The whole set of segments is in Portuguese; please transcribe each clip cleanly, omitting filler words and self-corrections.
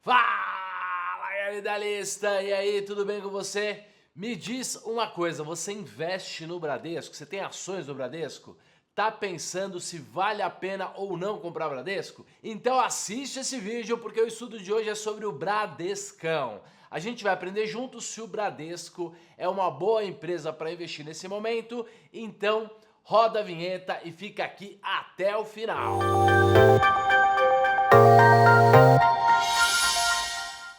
Fala, capitalista! E aí, tudo bem com você? Me diz uma coisa, você investe no Bradesco? Você tem ações do Bradesco? Tá pensando se vale a pena ou não comprar Bradesco? Então assiste esse vídeo porque o estudo de hoje é sobre o Bradescão. A gente vai aprender juntos se o Bradesco é uma boa empresa para investir nesse momento. Então roda a vinheta e fica aqui até o final.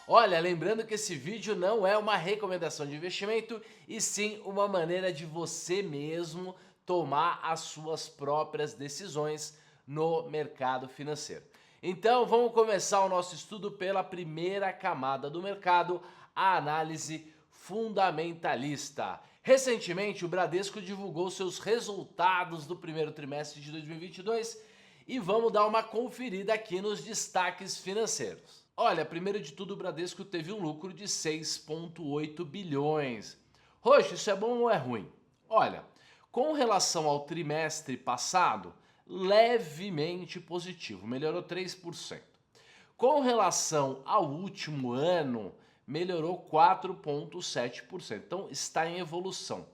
Olha, lembrando que esse vídeo não é uma recomendação de investimento, e sim uma maneira de você mesmo tomar as suas próprias decisões no mercado financeiro. Então vamos começar o nosso estudo pela primeira camada do mercado, a análise fundamentalista. Recentemente o Bradesco divulgou seus resultados do primeiro trimestre de 2022 e vamos dar uma conferida aqui nos destaques financeiros. Olha, primeiro de tudo, o Bradesco teve um lucro de 6,8 bilhões. Roxo, isso é bom ou é ruim? Olha, com relação ao trimestre passado, levemente positivo, melhorou 3%. Com relação ao último ano, melhorou 4,7%, então está em evolução.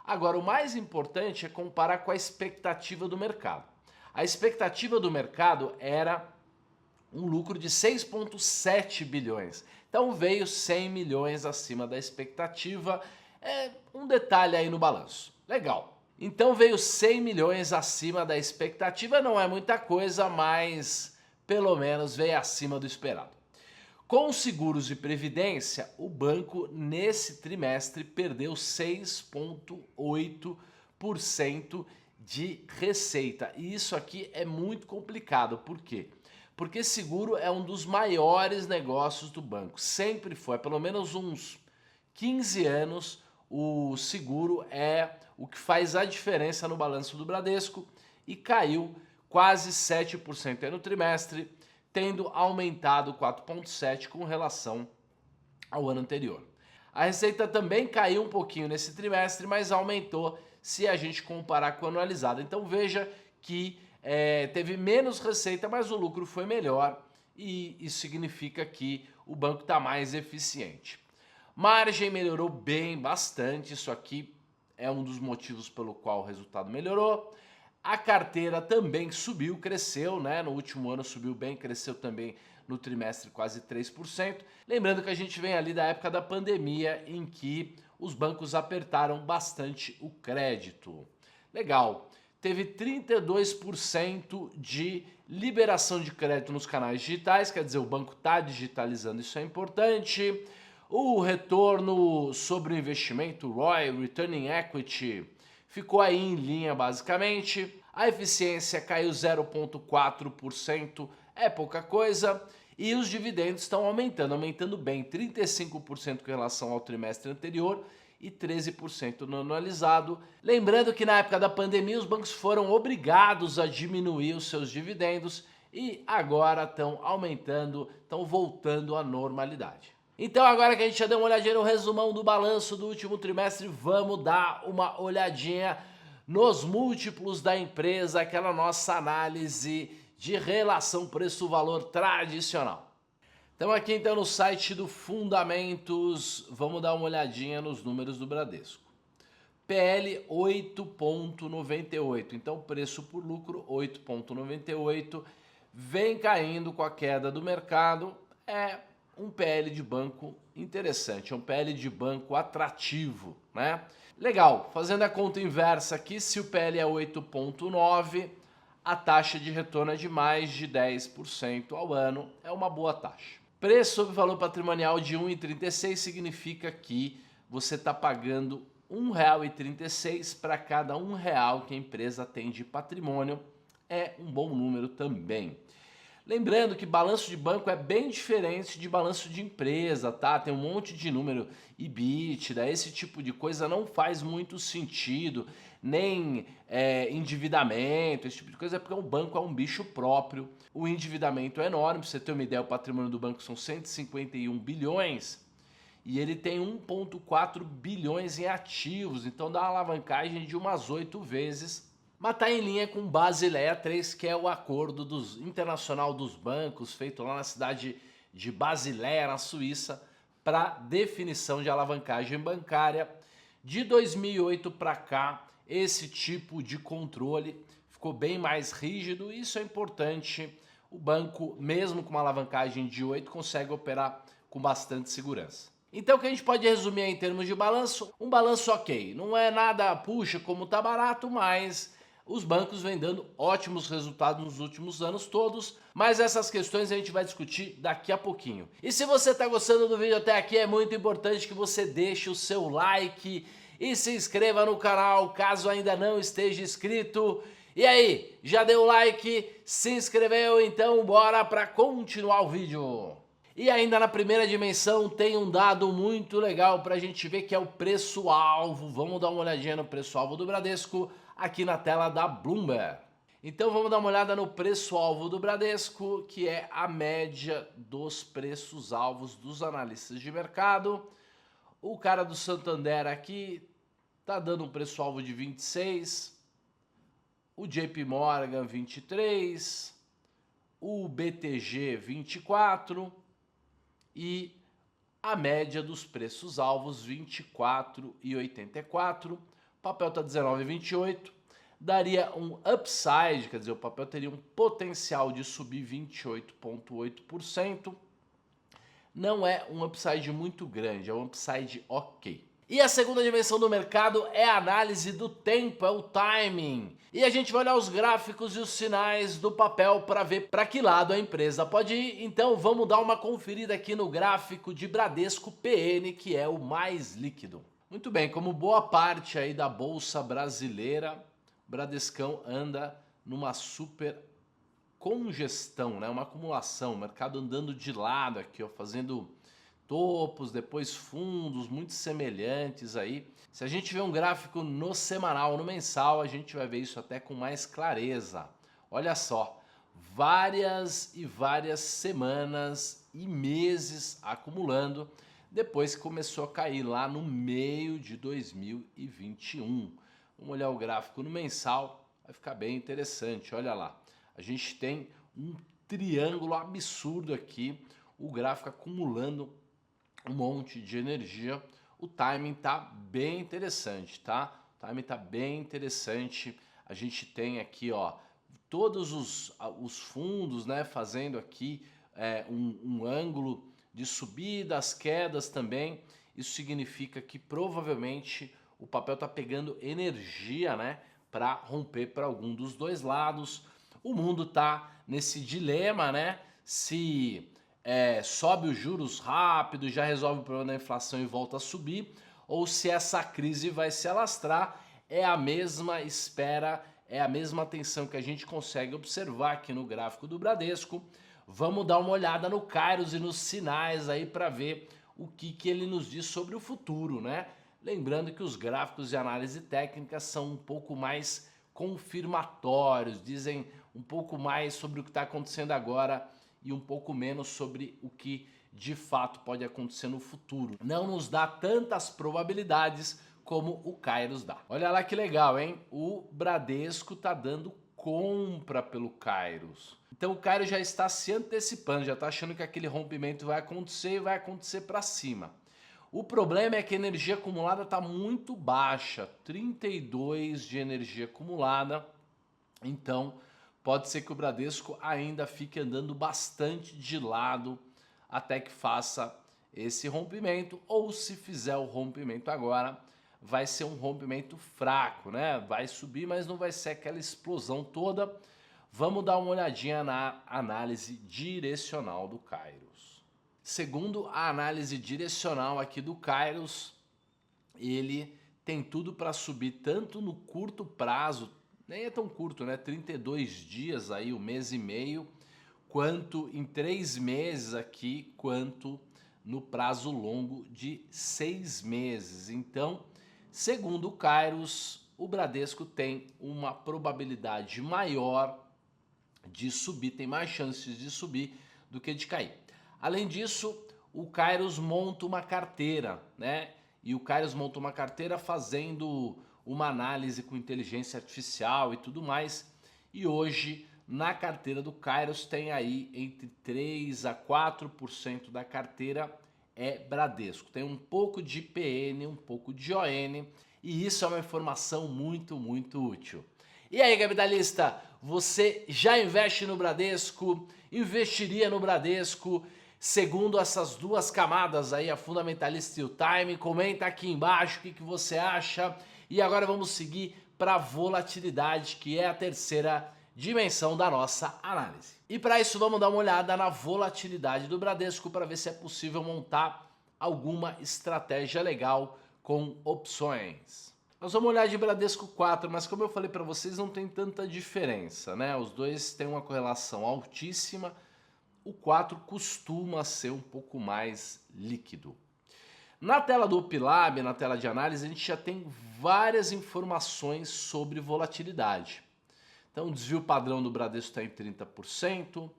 Agora, o mais importante é comparar com a expectativa do mercado. A expectativa do mercado era um lucro de 6,7 bilhões. Então veio 100 milhões acima da expectativa. É um detalhe aí no balanço. Legal. Então veio 100 milhões acima da expectativa. Não é muita coisa, mas pelo menos veio acima do esperado. Com seguros e previdência, o banco nesse trimestre perdeu 6,8% de receita. E isso aqui é muito complicado. Por quê? Porque seguro é um dos maiores negócios do banco. Sempre foi, há pelo menos uns 15 anos, o seguro é o que faz a diferença no balanço do Bradesco e caiu quase 7% no trimestre, tendo aumentado 4,7% com relação ao ano anterior. A receita também caiu um pouquinho nesse trimestre, mas aumentou se a gente comparar com o anualizado. Então veja que teve menos receita, mas o lucro foi melhor e isso significa que o banco está mais eficiente. Margem melhorou bastante, isso aqui é um dos motivos pelo qual o resultado melhorou. A carteira também subiu, cresceu, né? No último ano subiu bem, cresceu também no trimestre quase 3%. Lembrando que a gente vem ali da época da pandemia em que os bancos apertaram bastante o crédito. Legal. Teve 32% de liberação de crédito nos canais digitais, quer dizer, o banco está digitalizando, isso é importante. O retorno sobre o investimento, ROI, Return on Equity, ficou aí em linha basicamente. A eficiência caiu 0,4%, é pouca coisa. E os dividendos estão aumentando bem, 35% com relação ao trimestre anterior e 13% no anualizado. Lembrando que na época da pandemia os bancos foram obrigados a diminuir os seus dividendos e agora estão aumentando, estão voltando à normalidade. Então agora que a gente já deu uma olhadinha no resumão do balanço do último trimestre, vamos dar uma olhadinha nos múltiplos da empresa, aquela nossa análise de relação preço-valor tradicional. Estamos aqui então no site do Fundamentos, vamos dar uma olhadinha nos números do Bradesco. PL 8,98, então preço por lucro 8,98, vem caindo com a queda do mercado, é um PL de banco interessante, é um PL de banco atrativo, né? Legal, fazendo a conta inversa aqui, se o PL é 8,9, a taxa de retorno é de mais de 10% ao ano, é uma boa taxa. Preço sobre valor patrimonial de 1,36 significa que você está pagando R$ 1,36 para cada R$ 1 que a empresa tem de patrimônio. É um bom número também. Lembrando que balanço de banco é bem diferente de balanço de empresa, tá? Tem um monte de número, EBITDA, esse tipo de coisa não faz muito sentido, nem endividamento, esse tipo de coisa, porque o banco é um bicho próprio. O endividamento é enorme, pra você ter uma ideia, o patrimônio do banco são 151 bilhões e ele tem 1,4 bilhões em ativos, então dá uma alavancagem de umas 8 vezes. Mas está em linha com Basileia III, que é o acordo internacional dos bancos, feito lá na cidade de Basileia, na Suíça, para definição de alavancagem bancária. De 2008 para cá, esse tipo de controle ficou bem mais rígido e isso é importante. O banco, mesmo com uma alavancagem de 8, consegue operar com bastante segurança. Então o que a gente pode resumir em termos de balanço? Um balanço ok, não é nada, puxa, como tá barato, mas os bancos vêm dando ótimos resultados nos últimos anos todos, mas essas questões a gente vai discutir daqui a pouquinho. E se você está gostando do vídeo até aqui, é muito importante que você deixe o seu like e se inscreva no canal caso ainda não esteja inscrito. E aí, já deu o like? Se inscreveu? Então bora para continuar o vídeo. E ainda na primeira dimensão tem um dado muito legal para a gente ver que é o preço-alvo. Vamos dar uma olhadinha no preço-alvo do Bradesco aqui na tela da Bloomberg. Então vamos dar uma olhada no preço-alvo do Bradesco, que é a média dos preços-alvos dos analistas de mercado. O cara do Santander aqui tá dando um preço-alvo de 26, o JP Morgan 23, o BTG 24 e a média dos preços-alvos 24,84. O papel está 19,28. Daria um upside, quer dizer, o papel teria um potencial de subir 28,8%. Não é um upside muito grande, é um upside ok. E a segunda dimensão do mercado é a análise do tempo, é o timing. E a gente vai olhar os gráficos e os sinais do papel para ver para que lado a empresa pode ir. Então vamos dar uma conferida aqui no gráfico de Bradesco PN, que é o mais líquido. Muito bem, como boa parte aí da Bolsa Brasileira, o Bradescão anda numa super congestão, né? Uma acumulação, o mercado andando de lado aqui, ó, fazendo topos, depois fundos muito semelhantes aí. Se a gente vê um gráfico no semanal, no mensal, a gente vai ver isso até com mais clareza. Olha só, várias e várias semanas e meses acumulando depois que começou a cair lá no meio de 2021. Vamos olhar o gráfico no mensal, vai ficar bem interessante, olha lá. A gente tem um triângulo absurdo aqui, o gráfico acumulando um monte de energia. O timing tá bem interessante, tá? O timing tá bem interessante. A gente tem aqui, ó, todos os fundos, né, fazendo aqui um ângulo de subidas, quedas também. Isso significa que provavelmente o papel tá pegando energia, né, para romper para algum dos dois lados. O mundo tá nesse dilema, né? Se sobe os juros rápido, já resolve o problema da inflação e volta a subir, ou se essa crise vai se alastrar. É a mesma espera, é a mesma tensão que a gente consegue observar aqui no gráfico do Bradesco. Vamos dar uma olhada no Kairos e nos sinais aí para ver o que ele nos diz sobre o futuro, né? Lembrando que os gráficos de análise técnica são um pouco mais confirmatórios, dizem um pouco mais sobre o que está acontecendo agora e um pouco menos sobre o que de fato pode acontecer no futuro. Não nos dá tantas probabilidades como o Kairos dá. Olha lá que legal, hein? O Bradesco tá dando compra pelo Kairos. Então o Kairos já está se antecipando, já está achando que aquele rompimento vai acontecer e vai acontecer para cima. O problema é que a energia acumulada está muito baixa, 32 de energia acumulada, então pode ser que o Bradesco ainda fique andando bastante de lado até que faça esse rompimento, ou se fizer o rompimento agora, vai ser um rompimento fraco, né? Vai subir, mas não vai ser aquela explosão toda. Vamos dar uma olhadinha na análise direcional do Kairos. Segundo a análise direcional aqui do Kairos, ele tem tudo para subir tanto no curto prazo, nem é tão curto, né? 32 dias aí, um mês e meio, quanto em 3 meses aqui, quanto no prazo longo de 6 meses. Então, segundo o Kairos, o Bradesco tem uma probabilidade maior de subir, tem mais chances de subir do que de cair. Além disso, o Kairos monta uma carteira, né? E o Kairos monta uma carteira fazendo uma análise com inteligência artificial e tudo mais. E hoje na carteira do Kairos tem aí entre 3 a 4% da carteira é Bradesco. Tem um pouco de PN, um pouco de ON, e isso é uma informação muito, muito útil. E aí, capitalista, você já investe no Bradesco? Investiria no Bradesco? Segundo essas duas camadas aí, a fundamentalista e o time, comenta aqui embaixo o que você acha. E agora vamos seguir para a volatilidade, que é a terceira dimensão da nossa análise. E para isso vamos dar uma olhada na volatilidade do Bradesco para ver se é possível montar alguma estratégia legal com opções. Nós vamos olhar de Bradesco 4, mas como eu falei para vocês, não tem tanta diferença, né? Os dois têm uma correlação altíssima. O 4 costuma ser um pouco mais líquido. Na tela do Upilab, na tela de análise, a gente já tem várias informações sobre volatilidade. Então, o desvio padrão do Bradesco está em 30%,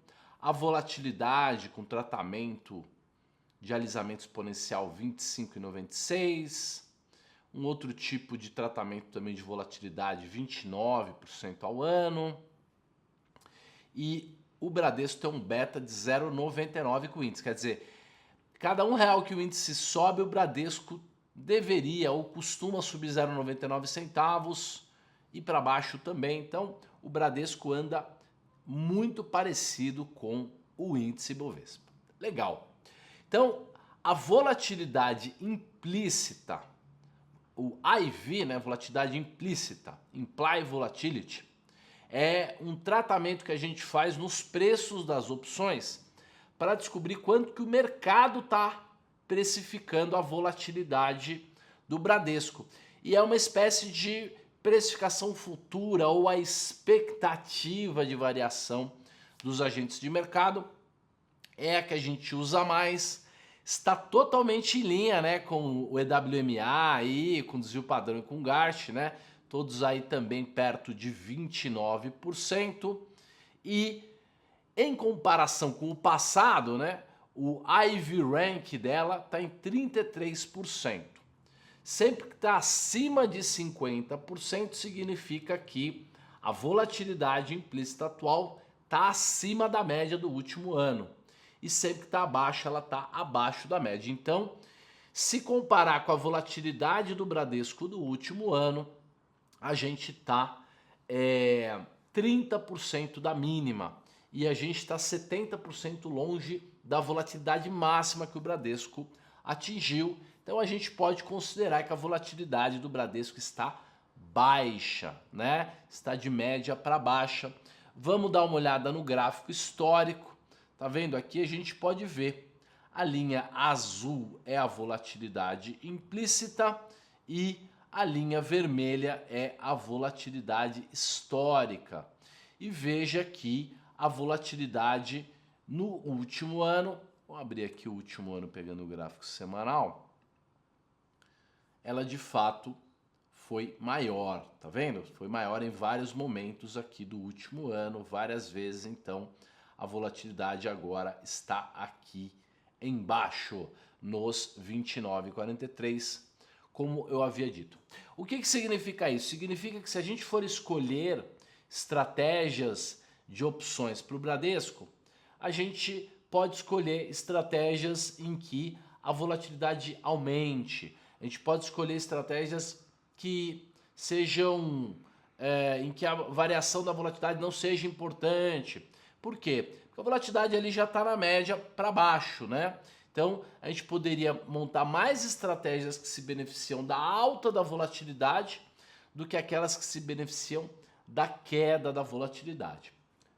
a volatilidade com tratamento de alisamento exponencial 25,96%, um outro tipo de tratamento também de volatilidade 29% ao ano, e o Bradesco tem um beta de 0,99 com o índice, quer dizer, cada R$1 que o índice sobe, o Bradesco deveria ou costuma subir 0,99 centavos e para baixo também. Então, o Bradesco anda muito parecido com o índice Bovespa. Legal. Então, a volatilidade implícita, o IV, né, volatilidade implícita, Implied Volatility, é um tratamento que a gente faz nos preços das opções para descobrir quanto que o mercado está precificando a volatilidade do Bradesco. E é uma espécie de precificação futura ou a expectativa de variação dos agentes de mercado. É a que a gente usa mais, está totalmente em linha, né, com o EWMA, aí, com desvio padrão e com o GARCH, né, todos aí também perto de 29%. E em comparação com o passado, né, o IV Rank dela está em 33%. Sempre que está acima de 50%, significa que a volatilidade implícita atual está acima da média do último ano. E sempre que está abaixo, ela está abaixo da média. Então, se comparar com a volatilidade do Bradesco do último ano, a gente está 30% da mínima. E a gente está 70% longe da volatilidade máxima que o Bradesco atingiu. Então a gente pode considerar que a volatilidade do Bradesco está baixa, né? Está de média para baixa. Vamos dar uma olhada no gráfico histórico. Tá vendo aqui? A gente pode ver a linha azul é a volatilidade implícita e a linha vermelha é a volatilidade histórica. E veja que a volatilidade no último ano, vou abrir aqui o último ano pegando o gráfico semanal, ela de fato foi maior, tá vendo? Foi maior em vários momentos aqui do último ano, várias vezes, então a volatilidade agora está aqui embaixo, nos 29,43, como eu havia dito. O que significa isso? Significa que se a gente for escolher estratégias de opções para o Bradesco, a gente pode escolher estratégias em que a volatilidade aumente. A gente pode escolher estratégias que sejam em que a variação da volatilidade não seja importante. Por quê? Porque a volatilidade ali já está na média para baixo, né? Então a gente poderia montar mais estratégias que se beneficiam da alta da volatilidade do que aquelas que se beneficiam da queda da volatilidade.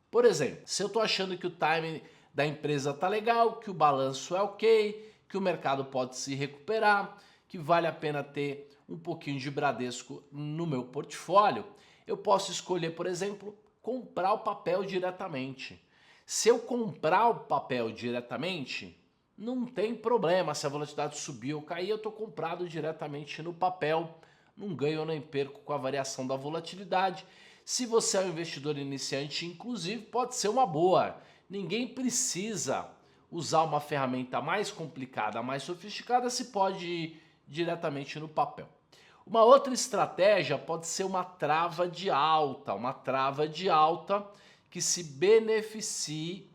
Por exemplo, se eu estou achando que o timing da empresa está legal, que o balanço é ok, que o mercado pode se recuperar, que vale a pena ter um pouquinho de Bradesco no meu portfólio, eu posso escolher, por exemplo, comprar o papel diretamente. Se eu comprar o papel diretamente, não tem problema. Se a volatilidade subir ou cair, eu estou comprado diretamente no papel. Não ganho nem perco com a variação da volatilidade. Se você é um investidor iniciante, inclusive, pode ser uma boa. Ninguém precisa usar uma ferramenta mais complicada, mais sofisticada, se pode ir diretamente no papel. Uma outra estratégia pode ser uma trava de alta que se beneficie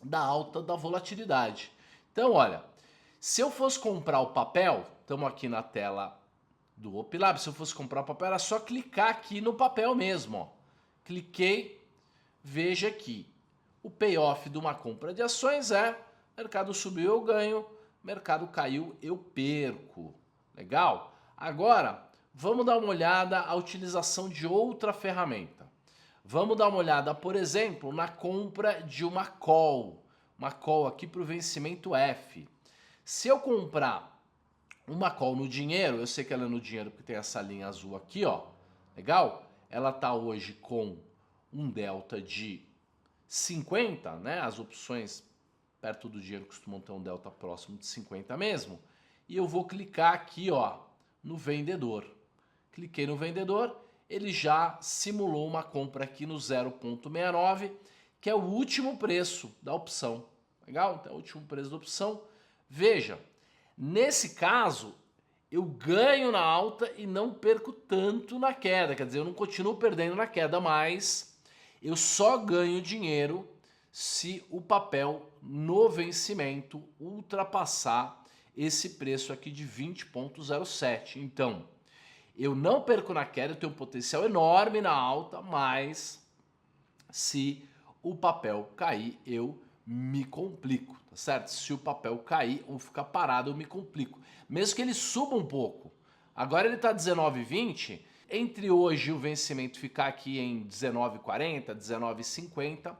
da alta da volatilidade. Então, olha, se eu fosse comprar o papel, estamos aqui na tela do Opilab, se eu fosse comprar o papel, era só clicar aqui no papel mesmo. Ó. Cliquei, veja aqui. O payoff de uma compra de ações é: mercado subiu, eu ganho, mercado caiu, eu perco. Legal? Agora, vamos dar uma olhada à utilização de outra ferramenta. Vamos dar uma olhada, por exemplo, na compra de uma call aqui para o vencimento F. Se eu comprar uma call no dinheiro, eu sei que ela é no dinheiro porque tem essa linha azul aqui, ó. Legal? Ela está hoje com um delta de 50, né? As opções perto do dinheiro costumam ter um delta próximo de 50 mesmo. E eu vou clicar aqui, ó, no vendedor. Cliquei no vendedor, ele já simulou uma compra aqui no 0,69, que é o último preço da opção. Legal? Então, é o último preço da opção. Veja, nesse caso, eu ganho na alta e não perco tanto na queda. Quer dizer, eu não continuo perdendo na queda, mas eu só ganho dinheiro se o papel no vencimento ultrapassar esse preço aqui de 20,07. Então, eu não perco na queda, eu tenho um potencial enorme na alta, mas se o papel cair, eu me complico, tá certo? Se o papel cair ou ficar parado, eu me complico. Mesmo que ele suba um pouco. Agora ele está 19,20. Entre hoje e o vencimento ficar aqui em 19,40, 19,50,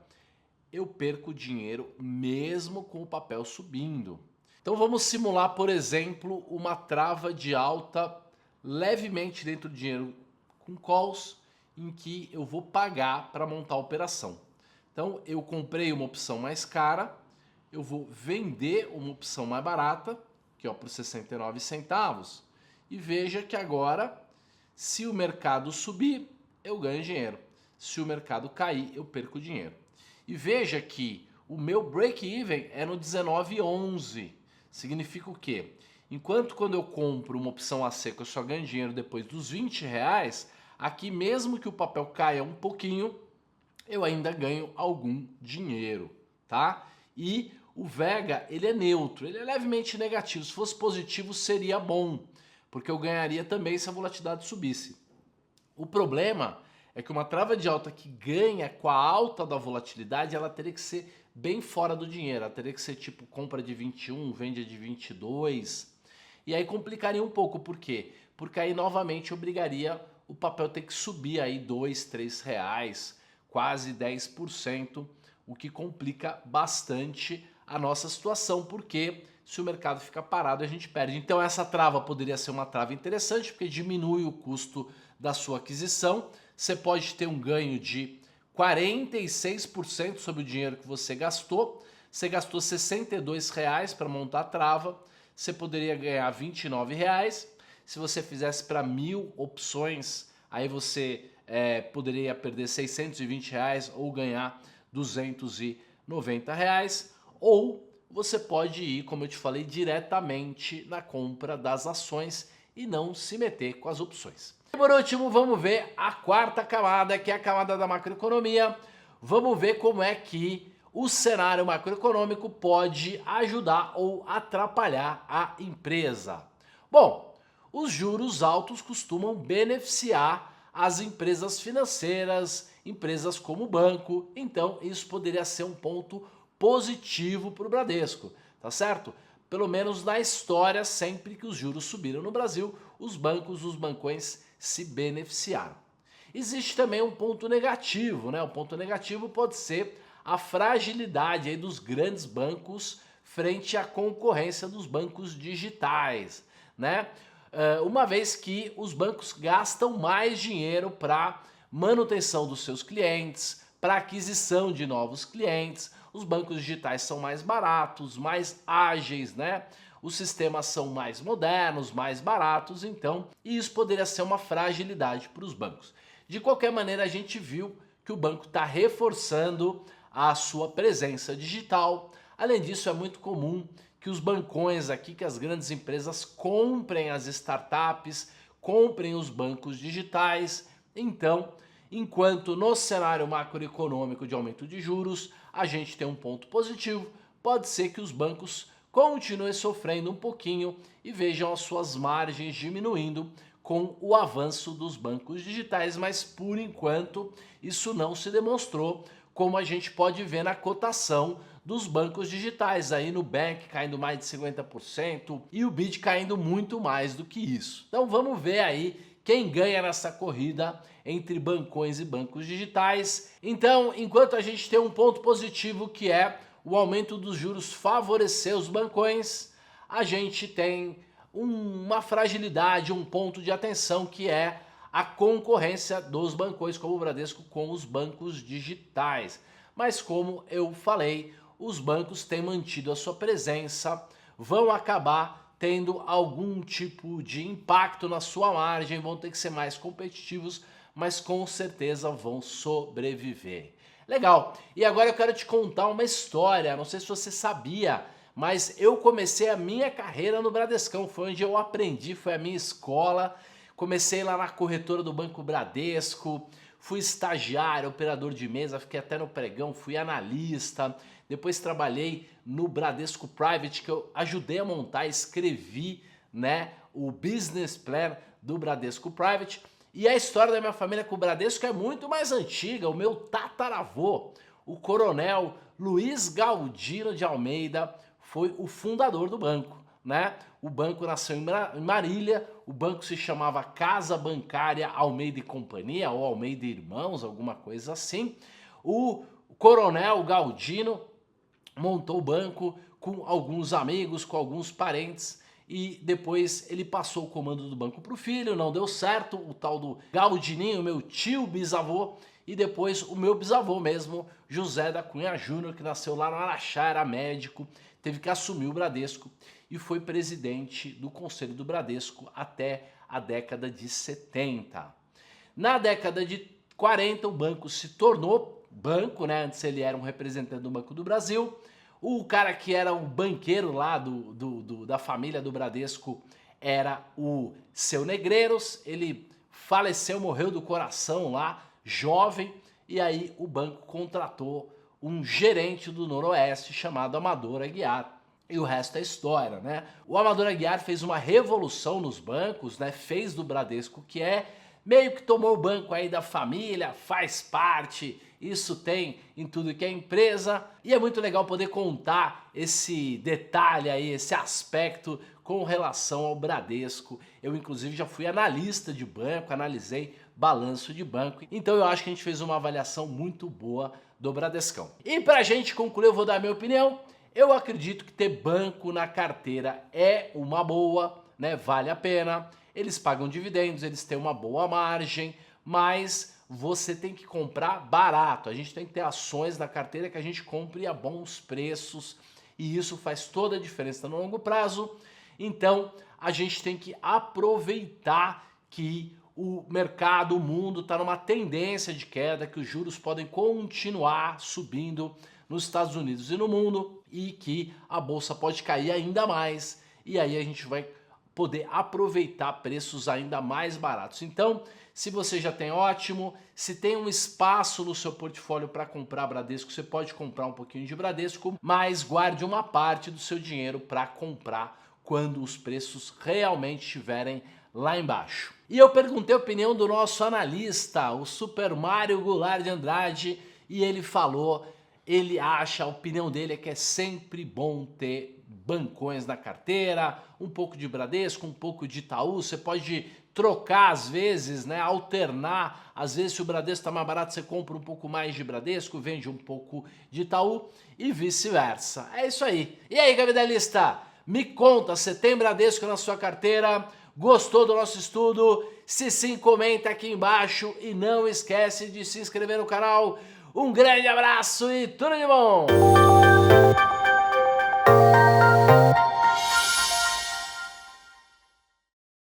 eu perco dinheiro mesmo com o papel subindo. Então vamos simular, por exemplo, uma trava de alta levemente dentro do dinheiro com calls, em que eu vou pagar para montar a operação. Então eu comprei uma opção mais cara, eu vou vender uma opção mais barata, que é por 69 centavos, e veja que agora, se o mercado subir, eu ganho dinheiro. Se o mercado cair, eu perco dinheiro. E veja que o meu break-even é no 19,11. Significa o quê? Enquanto quando eu compro uma opção a seco eu só ganho dinheiro depois dos R$20, aqui mesmo que o papel caia um pouquinho, eu ainda ganho algum dinheiro, tá? E o Vega, ele é neutro, ele é levemente negativo. Se fosse positivo seria bom, porque eu ganharia também se a volatilidade subisse. O problema é que uma trava de alta que ganha com a alta da volatilidade, ela teria que ser bem fora do dinheiro. Ela teria que ser tipo compra de 21, vende de 22. E aí complicaria um pouco. Por quê? Porque aí novamente obrigaria o papel a ter que subir aí 2, 3 reais, quase 10%, o que complica bastante a nossa situação, porque se o mercado fica parado a gente perde. Então essa trava poderia ser uma trava interessante, porque diminui o custo da sua aquisição. Você pode ter um ganho de 46% sobre o dinheiro que você gastou. Você gastou R$62 para montar a trava, você poderia ganhar R$29. Se você fizesse para 1.000 opções, aí você poderia perder R$620 ou ganhar R$290. Ou você pode ir, como eu te falei, diretamente na compra das ações e não se meter com as opções. E por último, vamos ver a quarta camada, que é a camada da macroeconomia. Vamos ver como é que o cenário macroeconômico pode ajudar ou atrapalhar a empresa. Bom, os juros altos costumam beneficiar as empresas financeiras, empresas como o banco, então isso poderia ser um ponto positivo para o Bradesco, tá certo? Pelo menos na história, sempre que os juros subiram no Brasil, os bancos, os bancões se beneficiaram. Existe também um ponto negativo, né? O ponto negativo pode ser a fragilidade aí dos grandes bancos frente à concorrência dos bancos digitais, né? Uma vez que os bancos gastam mais dinheiro para manutenção dos seus clientes, para aquisição de novos clientes, os bancos digitais são mais baratos, mais ágeis, né? Os sistemas são mais modernos, mais baratos, então isso poderia ser uma fragilidade para os bancos. De qualquer maneira, a gente viu que o banco está reforçando a sua presença digital. Além disso, é muito comum que os bancões aqui, que as grandes empresas comprem as startups, comprem os bancos digitais. Então, enquanto no cenário macroeconômico de aumento de juros, a gente tem um ponto positivo, pode ser que os bancos continuem sofrendo um pouquinho e vejam as suas margens diminuindo com o avanço dos bancos digitais, mas por enquanto isso não se demonstrou, como a gente pode ver na cotação dos bancos digitais, aí no Nubank caindo mais de 50% e o BID caindo muito mais do que isso. Então vamos ver aí quem ganha nessa corrida entre bancões e bancos digitais. Então, enquanto a gente tem um ponto positivo que é o aumento dos juros favorecer os bancões, a gente tem uma fragilidade, um ponto de atenção que é a concorrência dos bancões como o Bradesco com os bancos digitais. Mas como eu falei, os bancos têm mantido a sua presença, vão acabar tendo algum tipo de impacto na sua margem, vão ter que ser mais competitivos, mas com certeza vão sobreviver. Legal, e agora eu quero te contar uma história, não sei se você sabia, mas eu comecei a minha carreira no Bradescão, foi onde eu aprendi, foi a minha escola. Comecei lá na corretora do Banco Bradesco, fui estagiário, operador de mesa, fiquei até no pregão, fui analista, depois trabalhei no Bradesco Private, que eu ajudei a montar, escrevi, né, o business plan do Bradesco Private. E a história da minha família com o Bradesco é muito mais antiga, o meu tataravô, o coronel Luiz Galdino de Almeida, foi o fundador do banco, né? O banco nasceu em Marília, o banco se chamava Casa Bancária Almeida e Companhia, ou Almeida e Irmãos, alguma coisa assim. O coronel Galdino montou o banco com alguns amigos, com alguns parentes, e depois ele passou o comando do banco para o filho, não deu certo, o tal do Galdininho, meu tio bisavô, e depois o meu bisavô mesmo, José da Cunha Júnior, que nasceu lá no Araxá, era médico, teve que assumir o Bradesco e foi presidente do Conselho do Bradesco até a década de 70. Na década de 40, o banco se tornou banco, né? Antes ele era um representante do Banco do Brasil. O cara que era o banqueiro lá da família do Bradesco era o Seu Negreiros. Ele faleceu, morreu do coração lá, jovem, e aí o banco contratou um gerente do Noroeste chamado Amador Aguiar. E o resto é história, né? O Amador Aguiar fez uma revolução nos bancos, né? Fez do Bradesco, que é meio que tomou o banco aí da família, faz parte, isso tem em tudo que é empresa. E é muito legal poder contar esse detalhe aí, esse aspecto com relação ao Bradesco. Eu inclusive já fui analista de banco, analisei balanço de banco. Então eu acho que a gente fez uma avaliação muito boa do Bradescão. E pra gente concluir, eu vou dar a minha opinião. Eu acredito que ter banco na carteira é uma boa, né? Vale a pena. Eles pagam dividendos, eles têm uma boa margem, mas você tem que comprar barato. A gente tem que ter ações na carteira que a gente compre a bons preços e isso faz toda a diferença no longo prazo. Então a gente tem que aproveitar que o mercado, o mundo está numa tendência de queda, que os juros podem continuar subindo nos Estados Unidos e no mundo e que a bolsa pode cair ainda mais e aí a gente vai poder aproveitar preços ainda mais baratos. Então, se você já tem, ótimo. Se tem um espaço no seu portfólio para comprar Bradesco, você pode comprar um pouquinho de Bradesco, mas guarde uma parte do seu dinheiro para comprar quando os preços realmente estiverem lá embaixo. E eu perguntei a opinião do nosso analista, o Super Mário Goulart de Andrade, e ele falou, ele acha, a opinião dele é que é sempre bom ter bancões na carteira, um pouco de Bradesco, um pouco de Itaú, você pode trocar às vezes, né, alternar, às vezes se o Bradesco está mais barato você compra um pouco mais de Bradesco, vende um pouco de Itaú e vice-versa. É isso aí. E aí, capitalista, me conta, você tem Bradesco na sua carteira? Gostou do nosso estudo? Se sim, comenta aqui embaixo e não esquece de se inscrever no canal. Um grande abraço e tudo de bom!